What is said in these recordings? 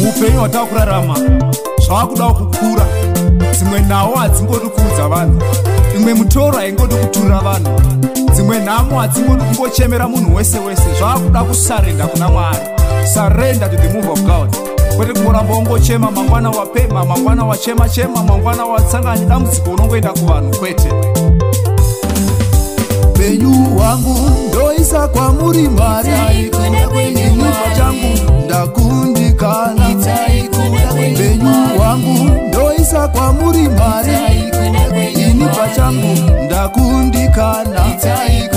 Upenyu watakurarama zvakuda kukura, dzimwe nhau hadzingodi kuudza vanhu, imwe mutoro haingodi kuturira vanhu, dzimwe nhamo hadzingodi kungochemera munhu wese wese. Zvakuda kusarenda kuna Mwari, surrender to the move of God, kwete kungoramba ungochema mangwana wapema, mangwana wachema chema, mangwana watsanganya dambudziko unongoenda kuvanhu, kwete. Upenyu wangu ndoisa kwamuri Mwari, ini pachangu ndakundikana. Upenyu wangu ndoisa kwamuri Mwari, ini pachangu ndakundikana.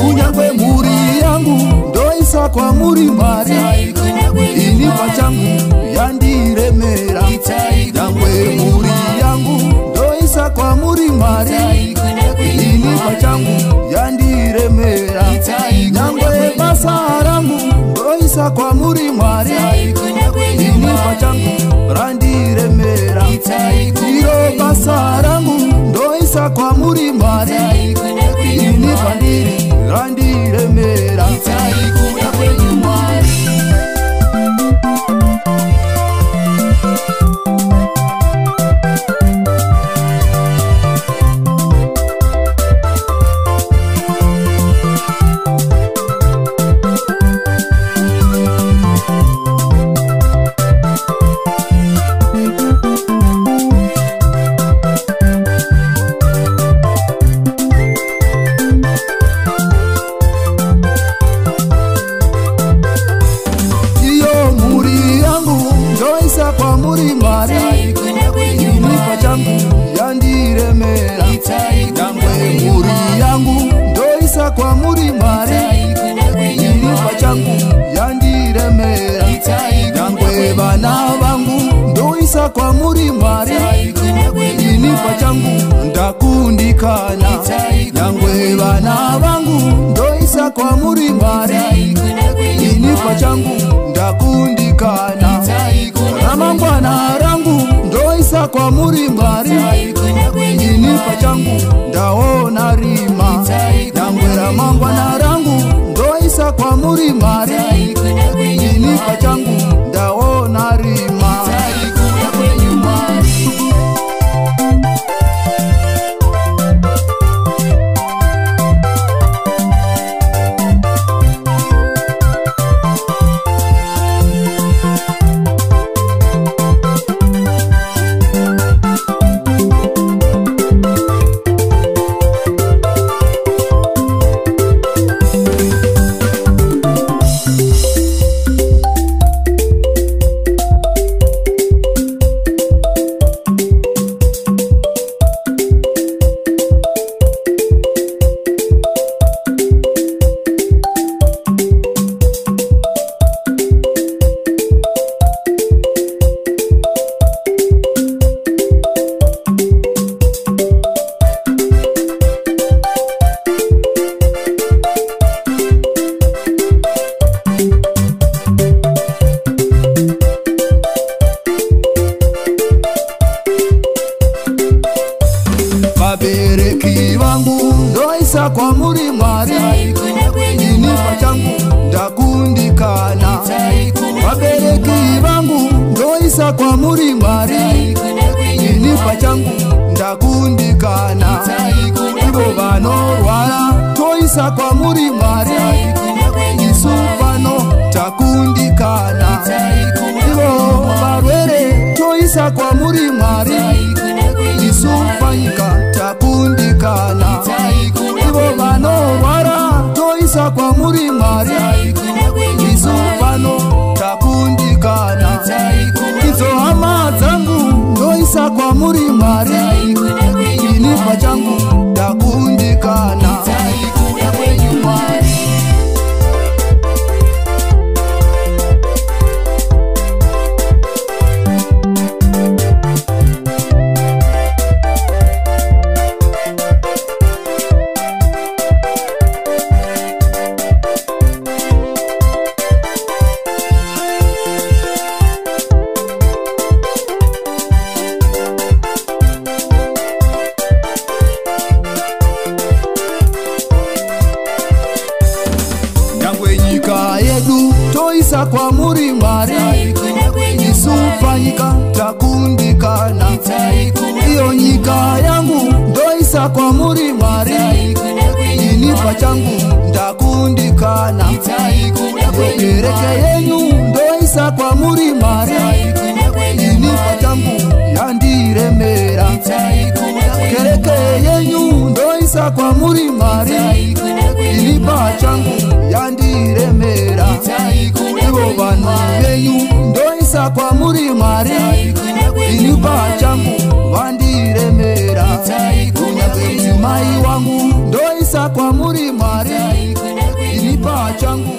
Kunyangwe mhuri yangu ndoisa kwamuri Mwari, ini pachangu yandiremera. Nyangwe mhuri yangu ndoisa kwamuri Mwari, ini pachangu yandiremera. Nyangwe basa rangu ndoisa kwamuri Mwari, ini pachangu randiremera. Iro basa rangu ndoisa kwamuri Mwari, ini pandiri randiremera. Kwamuri Mwari, ini pachangu yandiremera. Nyangwe vana vangu ndoisa kwamuri Mwari, ini pachangu ndakundikana. Nyangwe vana vangu ndoisa kwamuri Mwari, ini pachangu ndakundikana. Ramangwana rangu ndoisa kwamuri Mwari, ini pachangu ndaona rima. Nyangwe ramangwana rangu ndoisa kwamuri Mwari, ini pachangu ndaona rima. Vabereki vangu ndoisa kwamuri Mwari, ini pachangu ndakundikana. Vabereki vangu ndoisa kwamuri Mwari, ini pachangu ndakundikana. Ivo vanorwara toisa kwamuri Mwari, isu pano takundikana. Ivo varwere toisa kwamuri Mwari, isu panyika takundikana. Ivo vanorwara toisa kwamuri Mwari, isu pano takundikana. Idzo hama dzangu ndoisa kwamuri Mwari, ini pachangu ndakundikana. ndoisa kwa muri Mwari, isu panyika takundikana, iyo nyika yangu ndoisa kwa muri Mwari, ini pachangu ndakundikana, kereke yenyu ndoisa kwa muri Mwari, ini pachangu yandiremera, kereke yenyu ndoisa kwa muri Mwari, ini pachangu yandiremera, ivo vanhu venyu ndoisa kwa muri Mwari, ini pachangu vandiremera, mai wangu ndoisa kwa muri Mwari, ini pachangu